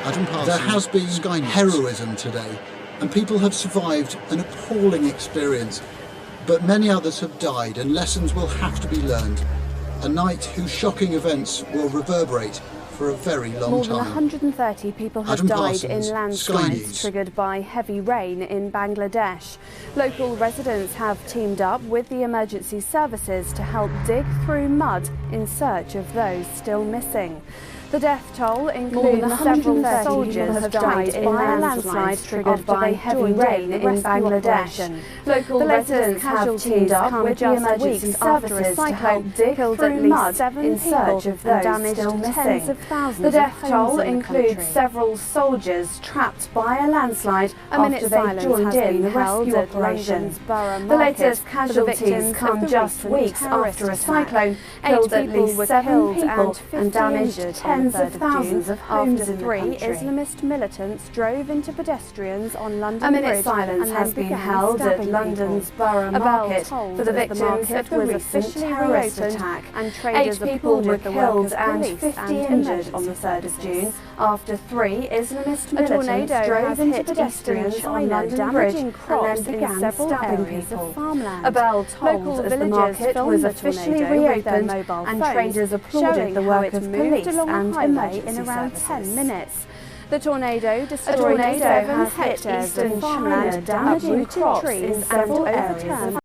There has been heroism today, and people have survived an appalling experience, but many others have died, and lessons will have to be learned. A night whose shocking events will reverberate for a very long More time. than 130 people have died in landslides triggered by heavy rain in Bangladesh. Local residents have teamed up with the emergency services to help dig through mud in search of those still missing. The death toll includes several soldiers have died in landslides triggered by heavy rain in Bangladesh. Local residents have teamed up with the emergency services to help dig through mud in search of those still missing. The death toll includes several soldiers trapped by a landslide after they joined in the rescue operation. The latest casualties come just weeks after a cyclone killed at least 7 people and damaged tens of thousands of homes in the country. Islamist militants drove into pedestrians on London Bridge. A minute's silence has been held at London's Borough Market for the victims of the recent terrorist attack. 8 people were killed and 50 injured on the 3rd of June after 3 Islamist militants drove into pedestrians on London Bridge and then began stabbing people. A bell tolled as the market was officially reopened and traders applauded the work of police and emergency in around 10 minutes. The tornado destroyed 7 hectares of farmland, damaging crops in several areas.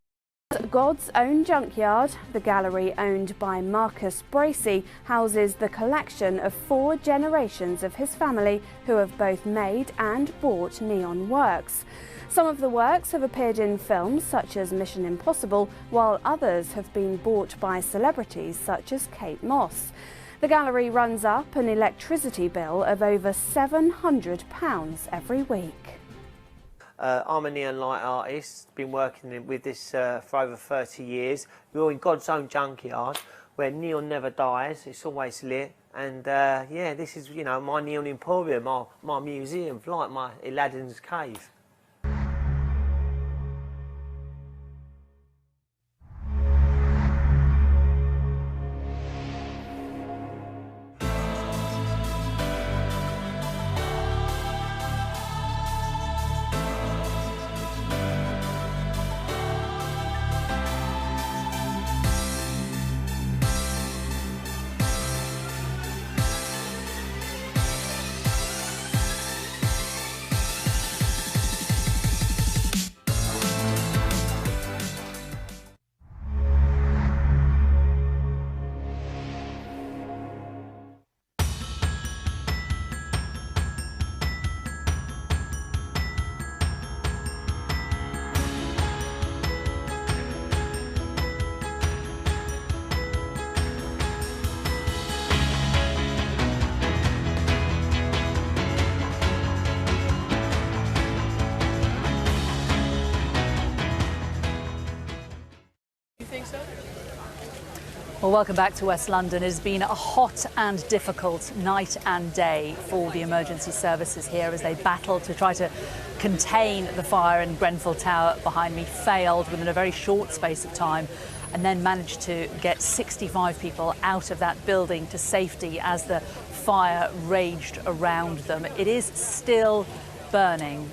God's Own Junkyard, the gallery owned by Marcus Bracey, houses the collection of 4 generations of his family who have both made and bought neon works. Some of the works have appeared in films such as Mission Impossible, while others have been bought by celebrities such as GijTeMas. The gallery runs up an electricity bill of over £700 every week. I'm a neon light artist, been working with this for over 30 years. We're in God's Own Junkyard, where neon never dies, it's always lit. And yeah, this is, you know, my neon emporium, my museum, like my Aladdin's cave. Well, welcome back to West London. It has been a hot and difficult night and day for the emergency services here as they battle to try to contain the fire in Grenfell Tower behind me. Failed within a very short space of time and then managed to get 65 people out of that building to safety as the fire raged around them. It is still burning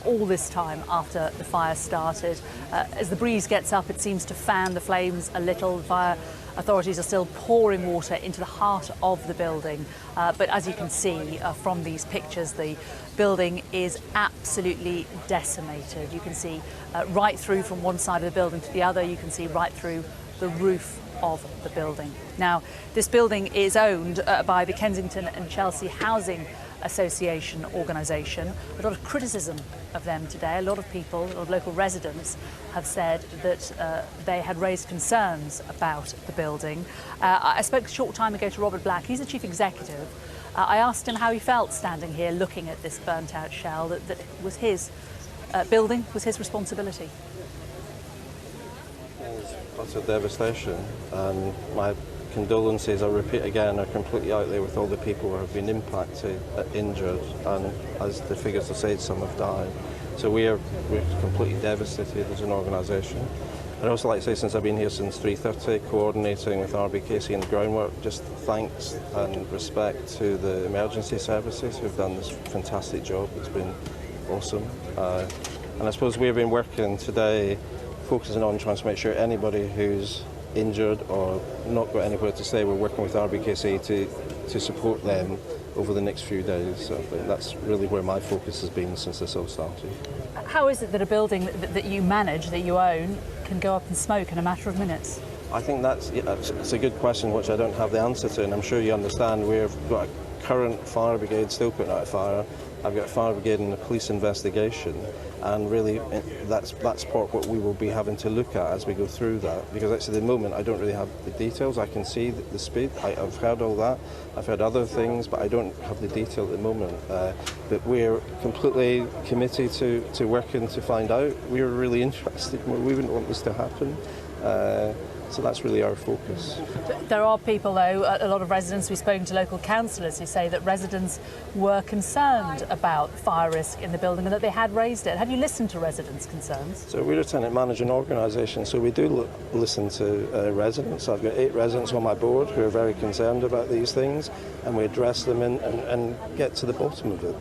all this time after the fire started. As the breeze gets up, it seems to fan the flames a little. Fire authorities are still pouring water into the heart of the building. But as you can see from these pictures, the building is absolutely decimated. You can see right through from one side of the building to the other. You can see right through the roof of the building. Now, this building is owned by the Kensington and Chelsea Housing Association organisation. A lot of criticism of them today. A lot of people, a lot of local residents have said that they had raised concerns about the building. I spoke a short time ago to Robert Black. He's the chief executive. I asked him how he felt standing here looking at this burnt out shell, that was his building, was his responsibility. It's utter devastation, and my condolences, I repeat again, are completely out there with all the people who have been impacted, injured, and as the figures have said, some have died. So we're completely devastated as an organisation. I'd also like to say, since I've been here since 3:30, coordinating with RBKC and the groundwork, just thanks and respect to the emergency services who've done this fantastic job. It's been awesome. And I suppose we've been working today, focusing on trying to make sure anybody who's injured or not got anywhere to stay, we're working with RBKC to support them over the next few days. So I think that's really where my focus has been since this all started. How is it that a building that you manage, that you own, can go up in smoke in a matter of minutes? I think it's a good question which I don't have the answer to, and I'm sure you understand we've got a current fire brigade still putting out a fire. I've got a fire brigade and a police investigation, and really that's part what we will be having to look at as we go through that, because actually at the moment I don't really have the details. I can see the speed, I've heard all that, I've heard other things, but I don't have the detail at the moment. But we're completely committed to working to find out. We're really interested, we wouldn't want this to happen. So that's really our focus. There are people, though, a lot of residents, we've spoken to local councillors who say that residents were concerned about fire risk in the building and that they had raised it. Have you listened to residents' concerns? So we're a tenant managing organisation, so we do listen to residents. I've got 8 residents on my board who are very concerned about these things, and we address them and get to the bottom of it.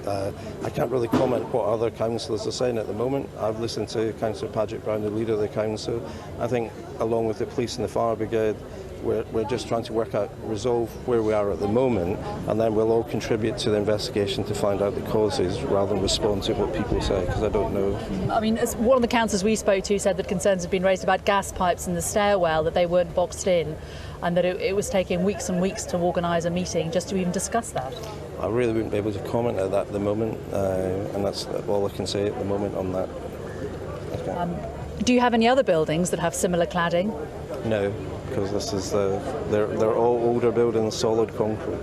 I can't really comment what other councillors are saying at the moment. I've listened to Councillor Patrick Brown, the leader of the council. I think along with the police and the fire brigade, we're just trying to resolve where we are at the moment, and then we'll all contribute to the investigation to find out the causes rather than respond to what people say, because I don't know. I mean, as one of the councillors we spoke to said that concerns have been raised about gas pipes in the stairwell, that they weren't boxed in, and that it was taking weeks and weeks to organise a meeting just to even discuss that. I really wouldn't be able to comment on that at the moment, and that's all I can say at the moment on that. Okay. Do you have any other buildings that have similar cladding? No, because this is they're all older buildings, solid concrete.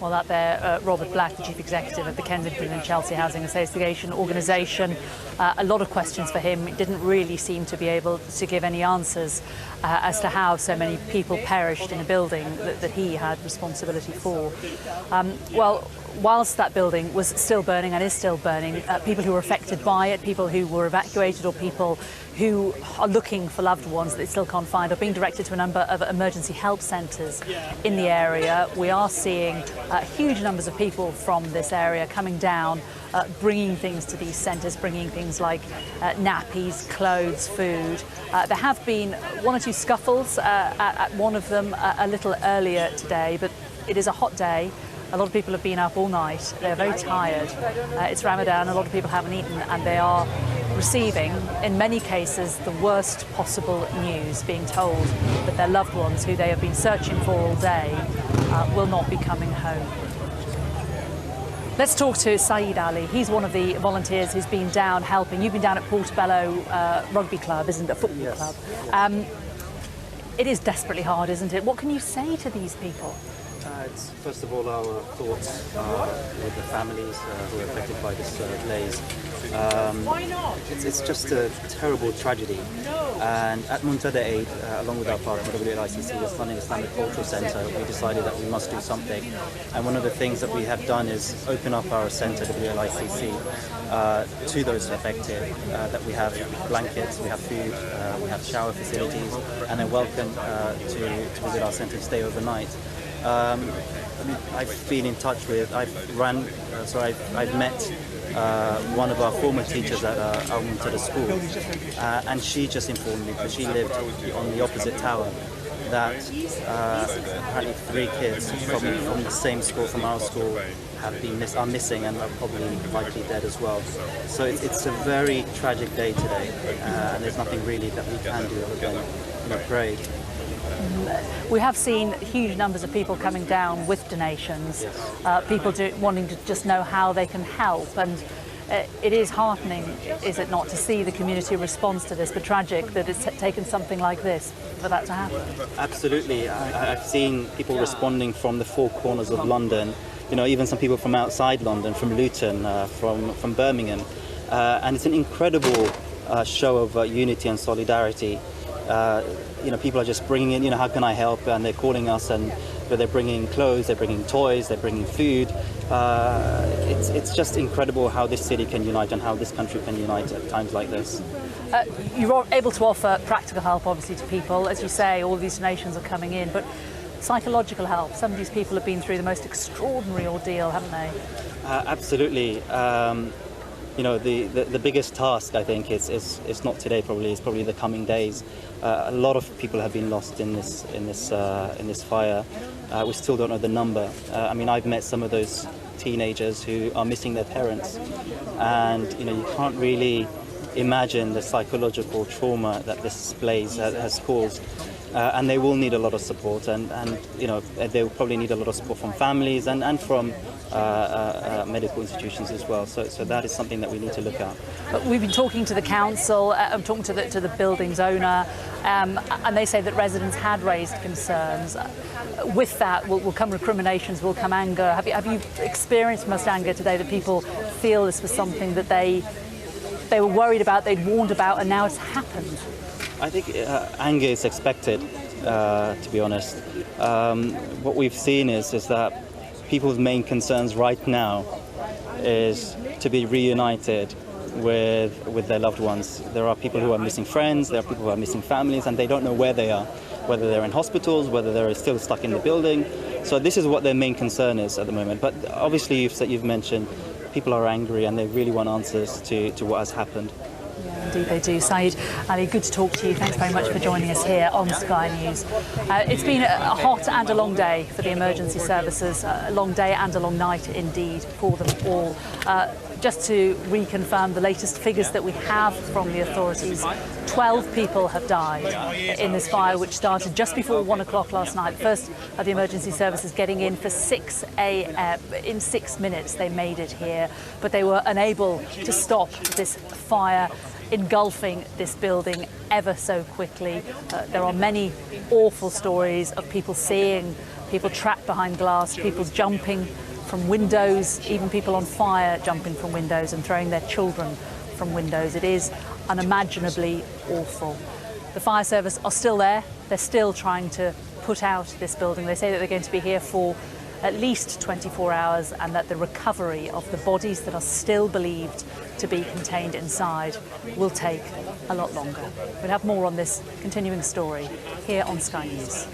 Well, that there, Robert Black, the Chief Executive of the Kensington and Chelsea Housing Association organisation. A lot of questions for him. He didn't really seem to be able to give any answers as to how so many people perished in a building that he had responsibility for. Well, whilst that building was still burning and is still burning, people who were affected by it, people who were evacuated or people who are looking for loved ones that they still can't find are being directed to a number of emergency help centres in the area. We are seeing huge numbers of people from this area coming down, bringing things to these centres, bringing things like nappies, clothes, food. There have been 1 or 2 scuffles at one of them a little earlier today, but it is a hot day. A lot of people have been up all night. They're very tired. It's Ramadan. A lot of people haven't eaten, and they are receiving, in many cases, the worst possible news, being told that their loved ones, who they have been searching for all day, will not be coming home. Let's talk to Saeed Ali. He's one of the volunteers who's been down helping. You've been down at Portobello Rugby Club, isn't it? A football club. It is desperately hard, isn't it? What can you say to these people? It's first of all our thoughts with the families who are affected by this blaze. It's just a terrible tragedy. And at Muntada Aid, along with our partner WLICC, the London Islamic Cultural Centre, we decided that we must do something. And one of the things that we have done is open up our centre, WLICC, to those affected. That we have blankets, we have food, we have shower facilities, and they're welcome to visit our centre and stay overnight. I've been in touch with, I've met one of our former teachers at our Muntada school, and she just informed me, because she lived on the opposite tower, that apparently 3 kids from the same school, from our school, are missing and are probably likely dead as well. So it's a very tragic day today, and there's nothing really that we can do other than pray. We have seen huge numbers of people coming down with donations, people wanting to just know how they can help, and it is heartening, is it not, to see the community response to this, but tragic that it's taken something like this for that to happen. Absolutely. I've seen people responding from the 4 corners of London, even some people from outside London, from Luton, from Birmingham, and it's an incredible show of unity and solidarity. People are just bringing in, how can I help? And they're calling us, and they're bringing clothes, they're bringing toys, they're bringing food. It's just incredible how this city can unite and how this country can unite at times like this. You're able to offer practical help, obviously, to people. As you say, all these donations are coming in, but psychological help. Some of these people have been through the most extraordinary ordeal, haven't they? Absolutely. You know, the biggest task, I think, is not today. It's probably the coming days. A lot of people have been lost in this fire. We still don't know the number. I mean, I've met some of those teenagers who are missing their parents, and you know, you can't really imagine the psychological trauma that this blaze has caused. And they will need a lot of support, and you know, they will probably need a lot of support from families and from medical institutions as well. So that is something that we need to look at. But we've been talking to the council, I'm talking to the building's owner, and they say that residents had raised concerns. With that will come recriminations, will come anger. Have you experienced much anger today, that people feel this was something that they were worried about, they'd warned about, and now it's happened? I think anger is expected, to be honest. What we've seen is that people's main concerns right now is to be reunited with their loved ones. There are people who are missing friends, there are people who are missing families, and they don't know where they are, whether they're in hospitals, whether they're still stuck in the building. So this is what their main concern is at the moment. But obviously, you've mentioned, people are angry and they really want answers to what has happened. Yeah, indeed they do. Saeed Ali, good to talk to you. Thanks very much for joining us here on Sky News. It's been a hot and a long day for the emergency services, a long day and a long night indeed for them all. Just to reconfirm the latest figures that we have from the authorities, 12 people have died in this fire, which started just before 1 o'clock last night. First of the emergency services getting in for 6 a.m. In 6 minutes they made it here, but they were unable to stop this fire engulfing this building ever so quickly. There are many awful stories of people seeing people trapped behind glass, people jumping from windows, even people on fire jumping from windows and throwing their children from windows. It is unimaginably awful. The fire service are still there. They're still trying to put out this building. They say that they're going to be here for at least 24 hours, and that the recovery of the bodies that are still believed to be contained inside will take a lot longer. We'll have more on this continuing story here on Sky News.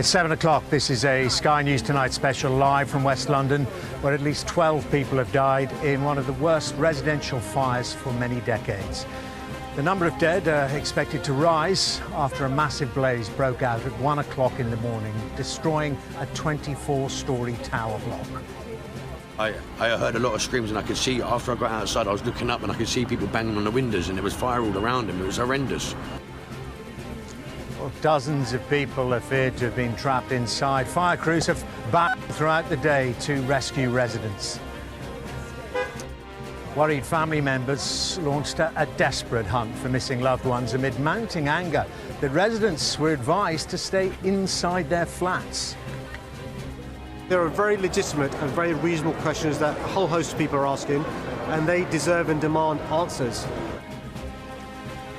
It's 7 o'clock. This is a Sky News Tonight special live from West London, where at least 12 people have died in one of the worst residential fires for many decades. The number of dead are expected to rise after a massive blaze broke out at 1 o'clock in the morning, destroying a 24-storey tower block. I heard a lot of screams, and I could see, after I got outside, I was looking up and I could see people banging on the windows, and there was fire all around them. It was horrendous. Well, dozens of people are feared to have been trapped inside. Fire crews have battled throughout the day to rescue residents. Worried family members launched a desperate hunt for missing loved ones amid mounting anger that residents were advised to stay inside their flats. There are very legitimate and very reasonable questions that a whole host of people are asking, and they deserve and demand answers.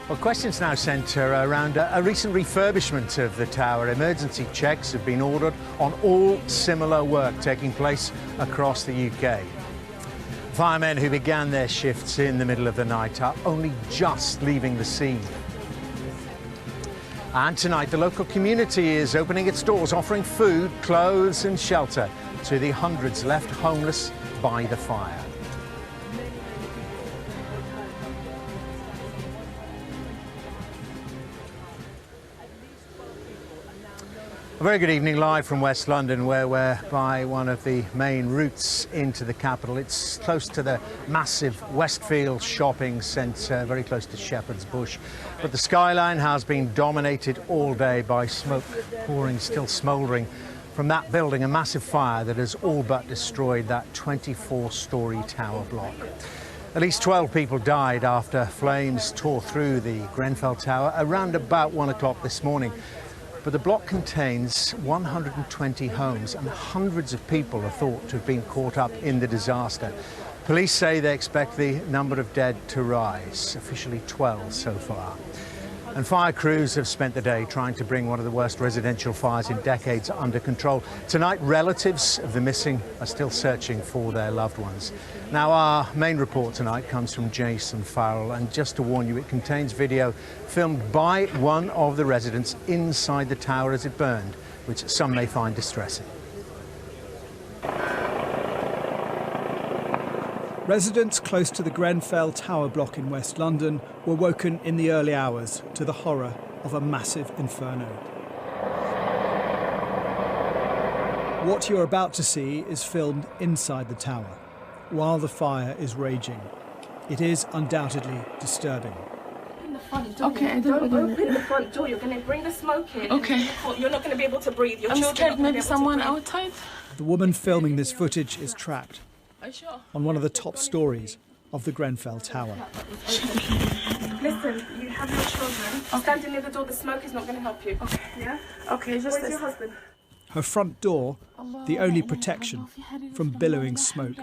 Well, questions now centre around a recent refurbishment of the tower. Emergency checks have been ordered on all similar work taking place across the UK. Firemen who began their shifts in the middle of the night are only just leaving the scene. And tonight, the local community is opening its doors, offering food, clothes and shelter to the hundreds left homeless by the fire. A very good evening, live from West London, where we're by one of the main routes into the capital. It's close to the massive Westfield shopping centre, very close to Shepherd's Bush. But the skyline has been dominated all day by smoke pouring, still smouldering from that building, a massive fire that has all but destroyed that 24-storey tower block. At least 12 people died after flames tore through the Grenfell Tower around about 1 o'clock this morning. But the block contains 120 homes, and hundreds of people are thought to have been caught up in the disaster. Police say they expect the number of dead to rise, officially 12 so far. And fire crews have spent the day trying to bring one of the worst residential fires in decades under control. Tonight, relatives of the missing are still searching for their loved ones. Now, our main report tonight comes from Jason Farrell, and just to warn you, it contains video filmed by one of the residents inside the tower as it burned, which some may find distressing. Residents close to the Grenfell Tower block in West London were woken in the early hours to the horror of a massive inferno. What you're about to see is filmed inside the tower, while the fire is raging. It is undoubtedly disturbing. Open the front door. Okay, don't open the front door. You're going to bring the smoke in. Okay. You're not going to be able to breathe. I'm scared maybe someone outside. The woman filming this footage is trapped on one of the top stories of the Grenfell Tower. Listen, you have your children. Standing near the door, the smoke is not going to help you. Okay. Yeah? Okay, just where's your husband? Her front door, the only protection from billowing smoke.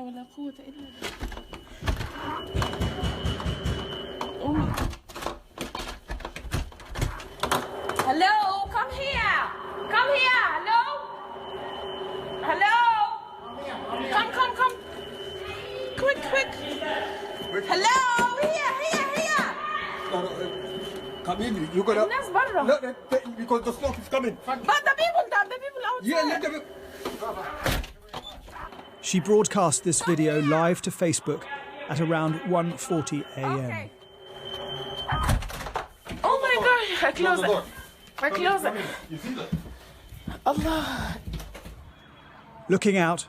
Hello, come here. Come here. Hello? Hello? Come. Quick. Hello, here. Come in, you gotta... No, because the smoke is coming. But the people outside. Yeah, let them... She broadcast this video live to Facebook at around 1:40 a.m. Okay. Oh my God, I close it. You see that? Allah. Looking out,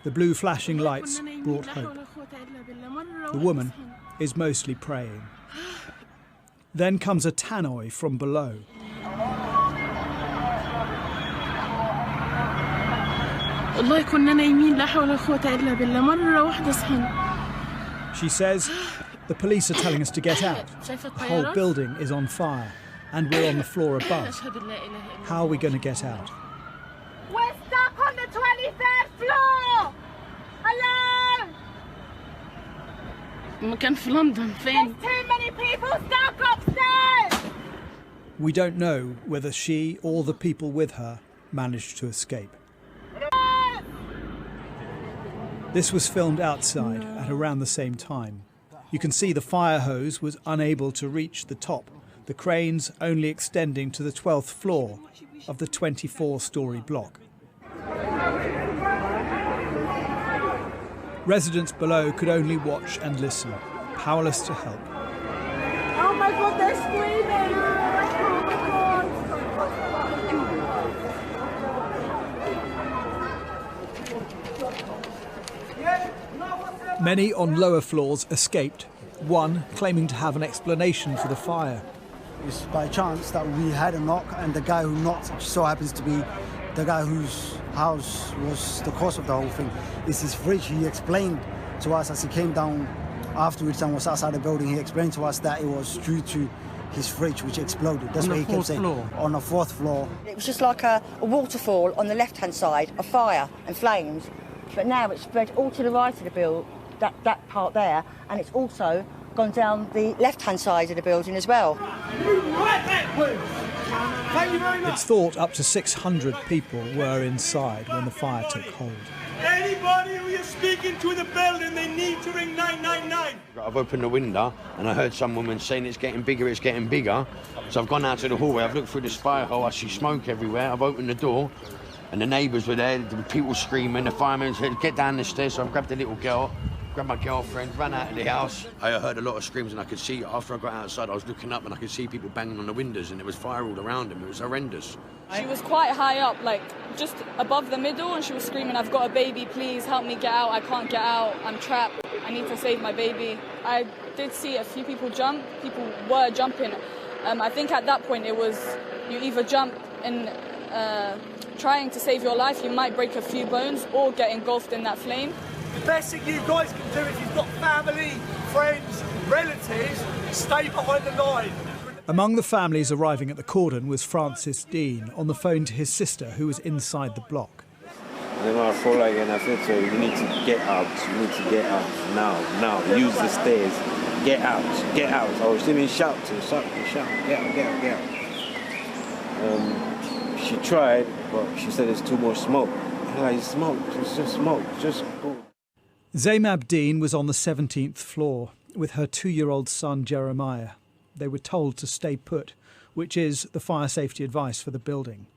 the blue flashing lights brought hope. The woman is mostly praying. Then comes a tannoy from below. She says, the police are telling us to get out. The whole building is on fire and we're on the floor above. How are we going to get out? We're stuck on the 23rd floor! Hello! There's too many people stuck upstairs! We don't know whether she or the people with her managed to escape. This was filmed outside at around the same time. You can see the fire hose was unable to reach the top, the cranes only extending to the 12th floor, of the 24-storey block. Residents below could only watch and listen, powerless to help. Oh my God, they're screaming! Many on lower floors escaped, one claiming to have an explanation for the fire. It's by chance that we had a knock, and the guy who knocked so happens to be the guy whose house was the cause of the whole thing. It's his fridge. He explained to us as he came down afterwards and was outside the building, he explained to us that it was due to his fridge, which exploded. That's what he kept saying. On the 4th floor. It was just like a waterfall on the left-hand side of fire and flames, but now it's spread all to the right of the building, that part there, and it's also gone down the left-hand side of the building as well. It's thought up to 600 people were inside when the fire took hold. Anybody who is speaking to the building, they need to ring 999. I've opened the window and I heard some woman saying it's getting bigger, it's getting bigger. So I've gone out to the hallway, I've looked through the spire hole, I see smoke everywhere. I've opened the door and the neighbours were there, the people screaming, the firemen said, get down the stairs. So I've grabbed the little girl, grabbed my girlfriend, ran out of the house. I heard a lot of screams and I could see, after I got outside, I was looking up and I could see people banging on the windows and there was fire all around them. It was horrendous. She was quite high up, like just above the middle, and she was screaming, I've got a baby, please help me get out, I can't get out, I'm trapped, I need to save my baby. I did see a few people jump, people were jumping. I think at that point it was, you either jump and trying to save your life, you might break a few bones or get engulfed in that flame. The best thing you guys can do if you've got family, friends, relatives, stay behind the line. Among the families arriving at the cordon was Francis Dean, on the phone to his sister who was inside the block. And then I felt like, and I said to her, you need to get out, now, use the stairs, get out. I was still shout, get out. She tried, but she said there's too much smoke. I'm like, it's just smoke, just go. Zainab Dean was on the 17th floor with her 2-year-old son Jeremiah. They were told to stay put, which is the fire safety advice for the building.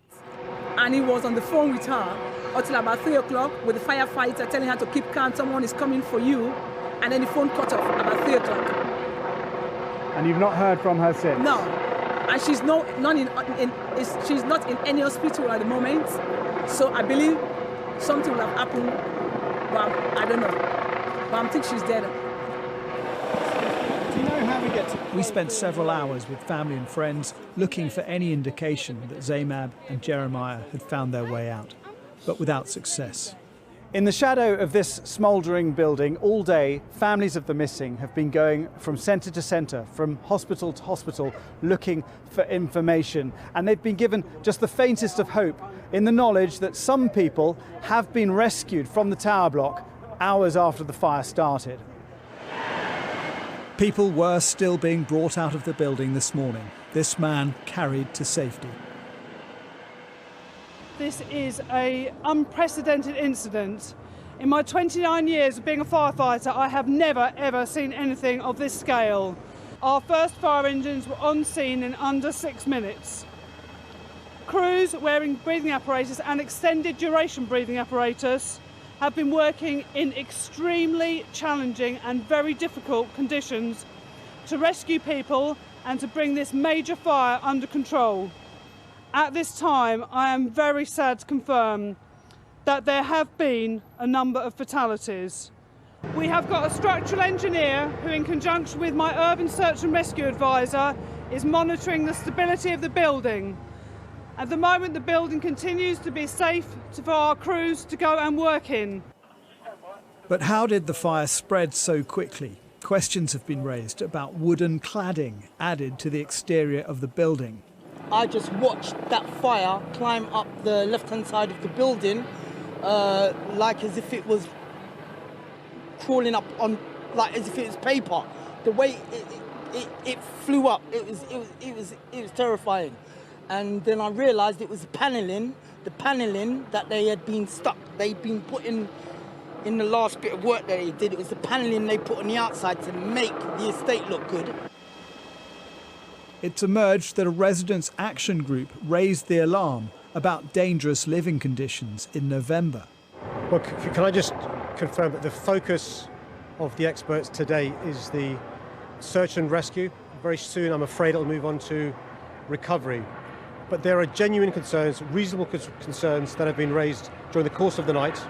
And he was on the phone with her until about 3 o'clock with the firefighter telling her to keep calm, someone is coming for you. And then the phone cut off about 3 o'clock. And you've not heard from her since? No. And she's not in any hospital at the moment. So I believe something will have happened, but I don't know. But I think she's dead. We spent several hours with family and friends looking for any indication that Zainab and Jeremiah had found their way out, but without success. In the shadow of this smouldering building, all day, families of the missing have been going from centre to centre, from hospital to hospital, looking for information. And they've been given just the faintest of hope in the knowledge that some people have been rescued from the tower block hours after the fire started. People were still being brought out of the building this morning. This man carried to safety. This is an unprecedented incident. In my 29 years of being a firefighter, I have never, ever seen anything of this scale. Our first fire engines were on scene in under 6 minutes. Crews wearing breathing apparatus and extended duration breathing apparatus have been working in extremely challenging and very difficult conditions to rescue people and to bring this major fire under control. At this time, I am very sad to confirm that there have been a number of fatalities. We have got a structural engineer who, in conjunction with my urban search and rescue advisor, is monitoring the stability of the building. At the moment, the building continues to be safe for our crews to go and work in. But how did the fire spread so quickly? Questions have been raised about wooden cladding added to the exterior of the building. I just watched that fire climb up the left-hand side of the building, like as if it was crawling up on, like as if it was paper. The way it flew up, it was terrifying. And then I realised it was the panelling that they had been stuck. They'd been putting in the last bit of work that they did. It was the panelling they put on the outside to make the estate look good. It's emerged that a residents' action group raised the alarm about dangerous living conditions in November. Well, can I just confirm that the focus of the experts today is the search and rescue? Very soon, I'm afraid, it'll move on to recovery. But there are genuine concerns, reasonable concerns that have been raised during the course of the night,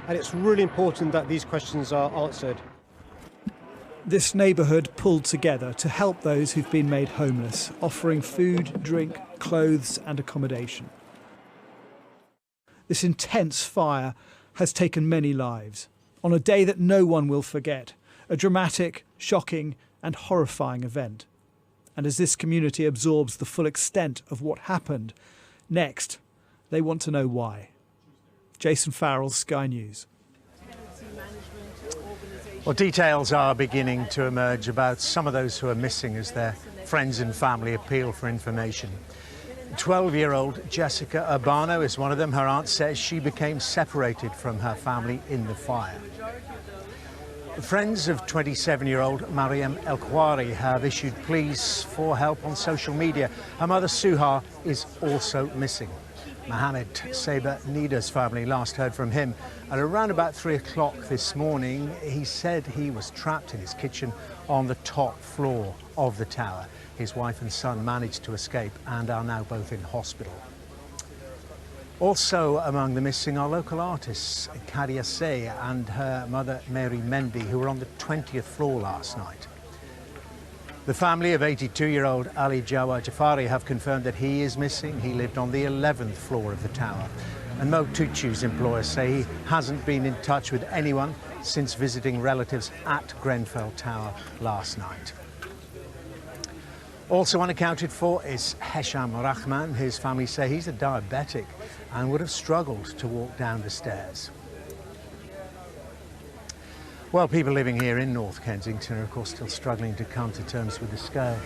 and it's really important that these questions are answered. This neighbourhood pulled together to help those who've been made homeless, offering food, drink, clothes and accommodation. This intense fire has taken many lives on a day that no one will forget, a dramatic, shocking and horrifying event. And as this community absorbs the full extent of what happened, next, they want to know why. Jason Farrell, Sky News. Well, details are beginning to emerge about some of those who are missing as their friends and family appeal for information. 12-year-old Jessica Urbano is one of them. Her aunt says she became separated from her family in the fire. Friends of 27-year-old Mariam El Khouari have issued pleas for help on social media. Her mother Suha is also missing. Mohammed Saber Nida's family last heard from him at around about 3 o'clock this morning. He said he was trapped in his kitchen on the top floor of the tower. His wife and son managed to escape and are now both in hospital. Also among the missing are local artists Kadia Sey and her mother Mary Mendy, who were on the 20th floor last night. The family of 82-year-old Ali Jawa Jafari have confirmed that he is missing. He lived on the 11th floor of the tower. And Mo Tuchu's employers say he hasn't been in touch with anyone since visiting relatives at Grenfell Tower last night. Also unaccounted for is Hesham Rahman. His family say he's a diabetic and would have struggled to walk down the stairs. Well, people living here in North Kensington are, of course, still struggling to come to terms with the scale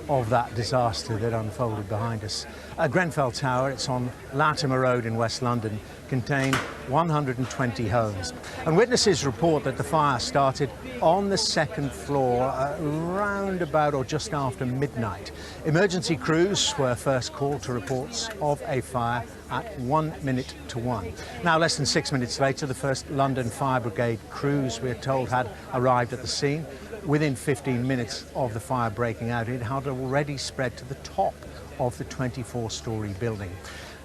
of that disaster that unfolded behind us. Grenfell Tower, it's on Latimer Road in West London, contained 120 homes. And witnesses report that the fire started on the second floor around about or just after midnight. Emergency crews were first called to reports of a fire at 1 minute to 1. Now, less than 6 minutes later, the first London Fire Brigade crews, we're told, had arrived at the scene. Within 15 minutes of the fire breaking out, it had already spread to the top of the 24-storey building.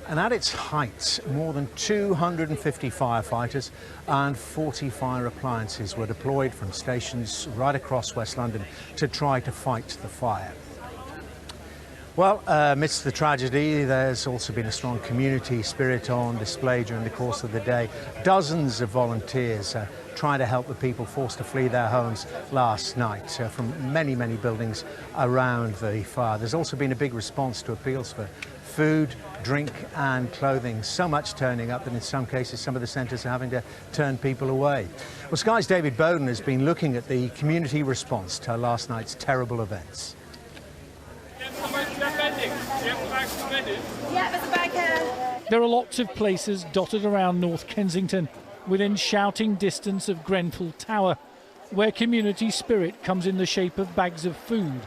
And at its height, more than 250 firefighters and 40 fire appliances were deployed from stations right across West London to try to fight the fire. Well, amidst the tragedy, there's also been a strong community spirit on display during the course of the day. Dozens of volunteers trying to help the people forced to flee their homes last night from many, many buildings around the fire. There's also been a big response to appeals for food, drink and clothing. So much turning up that in some cases some of the centres are having to turn people away. Well, Sky's David Bowden has been looking at the community response to last night's terrible events. There are lots of places dotted around North Kensington within shouting distance of Grenfell Tower, where community spirit comes in the shape of bags of food,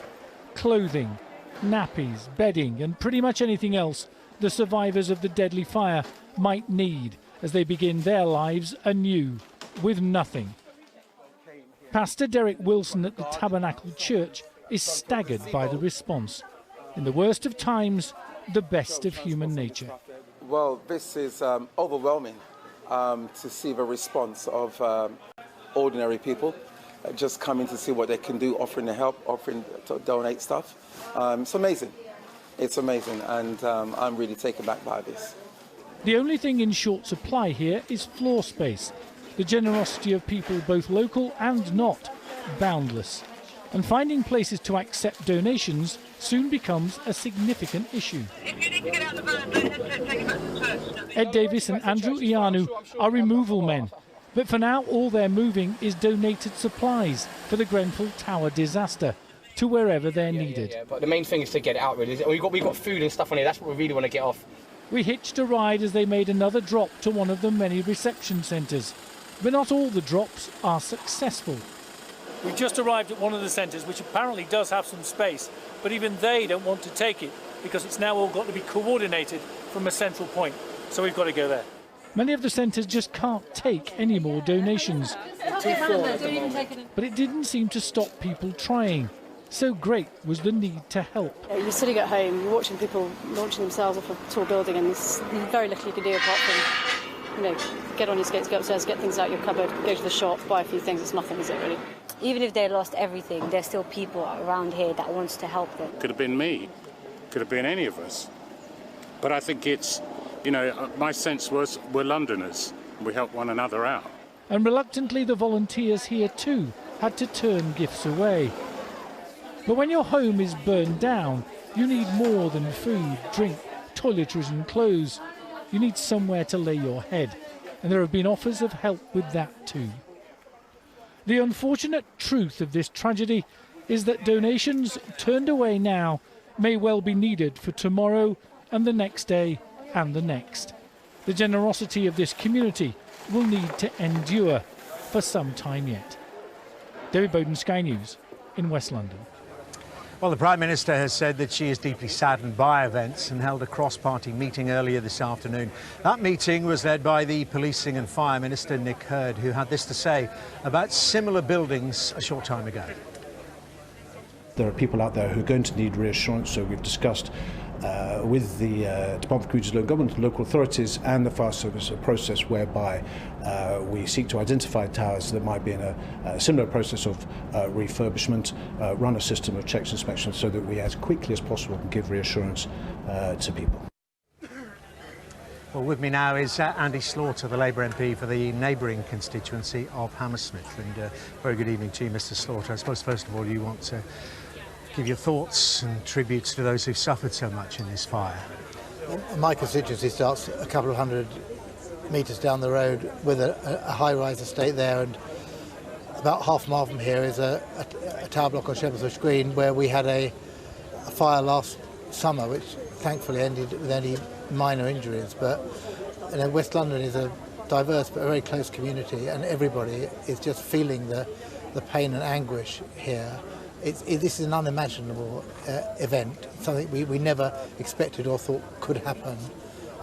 clothing, nappies, bedding and pretty much anything else the survivors of the deadly fire might need as they begin their lives anew with nothing. Pastor Derek Wilson at the Tabernacle Church is staggered by the response. In the worst of times, the best of human nature. Well, this is overwhelming to see the response of ordinary people just coming to see what they can do, offering their help, offering to donate stuff. It's amazing. It's amazing, and I'm really taken back by this. The only thing in short supply here is floor space. The generosity of people, both local and not, boundless. And finding places to accept donations soon becomes a significant issue. Ed Davis and Andrew Ianu are removal men, but for now all they're moving is donated supplies for the Grenfell Tower disaster to wherever they're needed. Yeah, but the main thing is to get it out, really. We've got food and stuff on here, that's what we really want to get off. We hitched a ride as they made another drop to one of the many reception centres, but not all the drops are successful. We've just arrived at one of the centres, which apparently does have some space, but even they don't want to take it because it's now all got to be coordinated from a central point. So we've got to go there. Many of the centres just can't take any more donations. But it didn't seem to stop people trying. So great was the need to help. You're sitting at home, you're watching people launching themselves off a tall building, and there's very little you can do apart from, get on your skates, go upstairs, get things out your cupboard, go to the shop, buy a few things. It's nothing, is it, really? Even if they lost everything, there's still people around here that wants to help them. Could have been me, could have been any of us. But I think it's, my sense was we're Londoners. We help one another out. And reluctantly, the volunteers here too had to turn gifts away. But when your home is burned down, you need more than food, drink, toiletries and clothes. You need somewhere to lay your head. And there have been offers of help with that too. The unfortunate truth of this tragedy is that donations turned away now may well be needed for tomorrow and the next day and the next. The generosity of this community will need to endure for some time yet. David Bowden, Sky News in West London. Well, the Prime Minister has said that she is deeply saddened by events and held a cross-party meeting earlier this afternoon. That meeting was led by the Policing and Fire Minister, Nick Hurd, who had this to say about similar buildings a short time ago. There are people out there who are going to need reassurance, so we've discussed with the Department for Communities, Local Government, local authorities and the fire service a process whereby we seek to identify towers that might be in a similar process of refurbishment, run a system of checks and inspections so that we as quickly as possible can give reassurance to people. Well, with me now is Andy Slaughter, the Labour MP for the neighbouring constituency of Hammersmith. And very good evening to you, Mr Slaughter. I suppose first of all you want to give your thoughts and tributes to those who've suffered so much in this fire. My constituency starts a couple of hundred metres down the road with a high-rise estate there, and about half a mile from here is a tower block on Shepherd's Bush Green where we had a fire last summer which thankfully ended with only minor injuries. But West London is a diverse but very close community, and everybody is just feeling the pain and anguish here. This is an unimaginable event, something we never expected or thought could happen.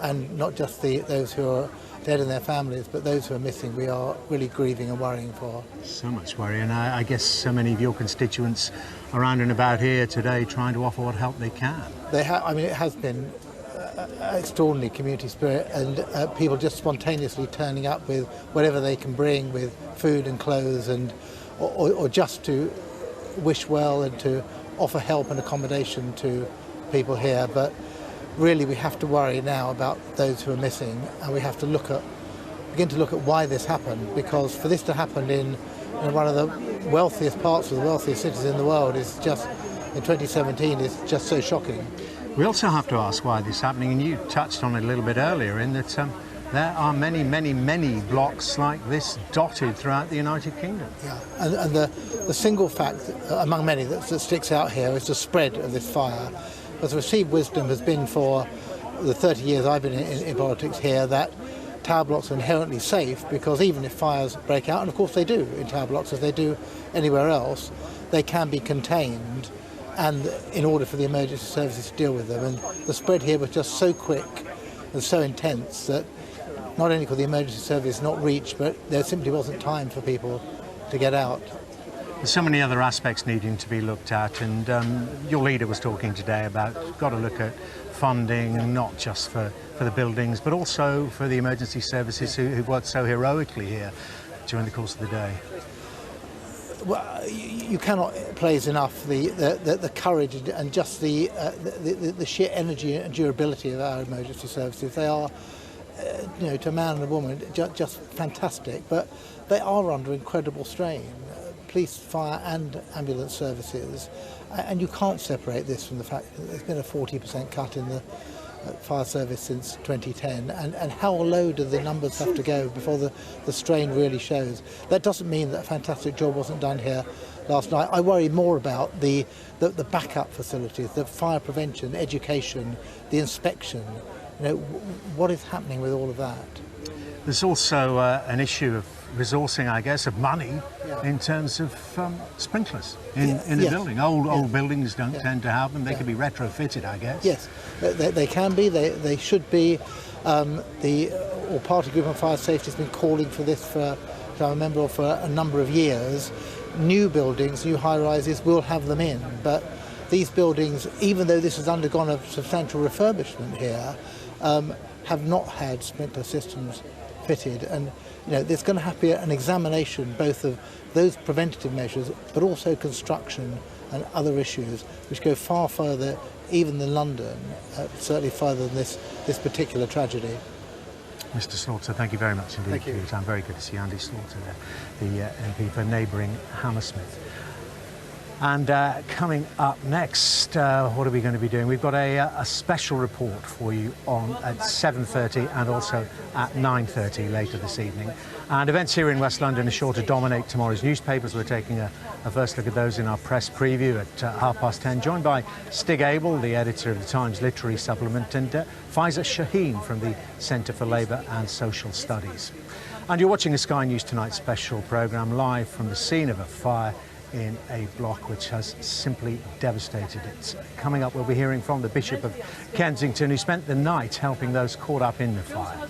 And not just those who are dead and their families, but those who are missing, we are really grieving and worrying for. So much worry, and I guess so many of your constituents around and about here today trying to offer what help they can. It has been extraordinary community spirit, and people just spontaneously turning up with whatever they can bring, with food and clothes, and or just to wish well and to offer help and accommodation to people here. But really we have to worry now about those who are missing, and we have to begin to look at why this happened, because for this to happen in one of the wealthiest parts of the wealthiest cities in the world is just, in 2017, is just so shocking. We also have to ask why this is happening, and you touched on it a little bit earlier, in that there are many, many, many blocks like this dotted throughout the United Kingdom. Yeah, and the single fact among many that sticks out here is the spread of this fire. But the received wisdom has been for the 30 years I've been in politics here that tower blocks are inherently safe, because even if fires break out, and of course they do in tower blocks as they do anywhere else, they can be contained, and in order for the emergency services to deal with them. And the spread here was just so quick and so intense that not only could the emergency service not reach, but there simply wasn't time for people to get out. There's so many other aspects needing to be looked at, and your leader was talking today about got to look at funding, not just for the buildings, but also for the emergency services who worked so heroically here during the course of the day. Well, you cannot praise enough the courage and just the sheer energy and durability of our emergency services. They are, to a man and a woman, just fantastic, but they are under incredible strain. Police, fire and ambulance services, and you can't separate this from the fact that there's been a 40% cut in the fire service since 2010, and how low do the numbers have to go before the strain really shows. That doesn't mean that a fantastic job wasn't done here last night. I worry more about the backup facilities, the fire prevention, education, the inspection. What is happening with all of that? There's also an issue of resourcing, I guess, of money in terms of sprinklers in a building. Old buildings don't tend to have them. They can be retrofitted, I guess. Yes, they can be. They should be. The All-Party Group on Fire Safety has been calling for this for I remember for a number of years. New buildings, new high-rises will have them in, but these buildings, even though this has undergone a substantial refurbishment here, have not had sprinkler systems fitted, and there's going to have to be an examination both of those preventative measures, but also construction and other issues which go far further even than London, certainly further than this particular tragedy. Mr. Slaughter, thank you very much indeed for your time. Very good to see Andy Slaughter there, the MP for neighbouring Hammersmith. And coming up next, what are we going to be doing? We've got a special report for you on at 7:30 and also at 9:30 later this evening. And events here in West London are sure to dominate tomorrow's newspapers. We're taking a first look at those in our press preview at 10:30, joined by Stig Abel, the editor of the Times Literary Supplement, and Faiza Shaheen from the Centre for Labour and Social Studies. And you're watching a Sky News Tonight special programme live from the scene of a fire in a block which has simply devastated it. Coming up, we'll be hearing from the Bishop of Kensington, who spent the night helping those caught up in the fire.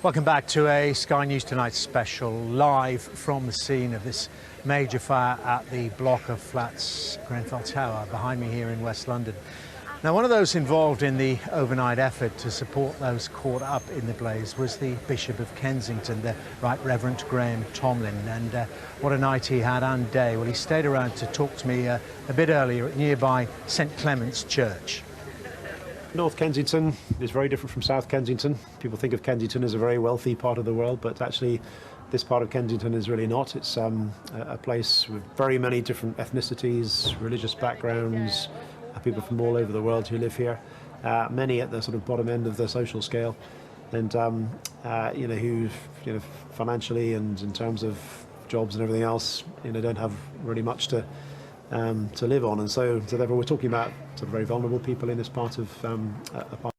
Welcome back to a Sky News Tonight special, live from the scene of this major fire at the block of flats Grenfell Tower behind me here in West London. Now, one of those involved in the overnight effort to support those caught up in the blaze was the Bishop of Kensington, the Right Reverend Graham Tomlin, and what a night he had and day. Well, he stayed around to talk to me a bit earlier at nearby St Clement's Church. North Kensington is very different from South Kensington. People think of Kensington as a very wealthy part of the world, but actually this part of Kensington is really not. It's a place with very many different ethnicities, religious backgrounds, people from all over the world who live here, many at the sort of bottom end of the social scale, and who financially and in terms of jobs and everything else, don't have really much to to live on, and so therefore we're talking about sort of very vulnerable people in this part of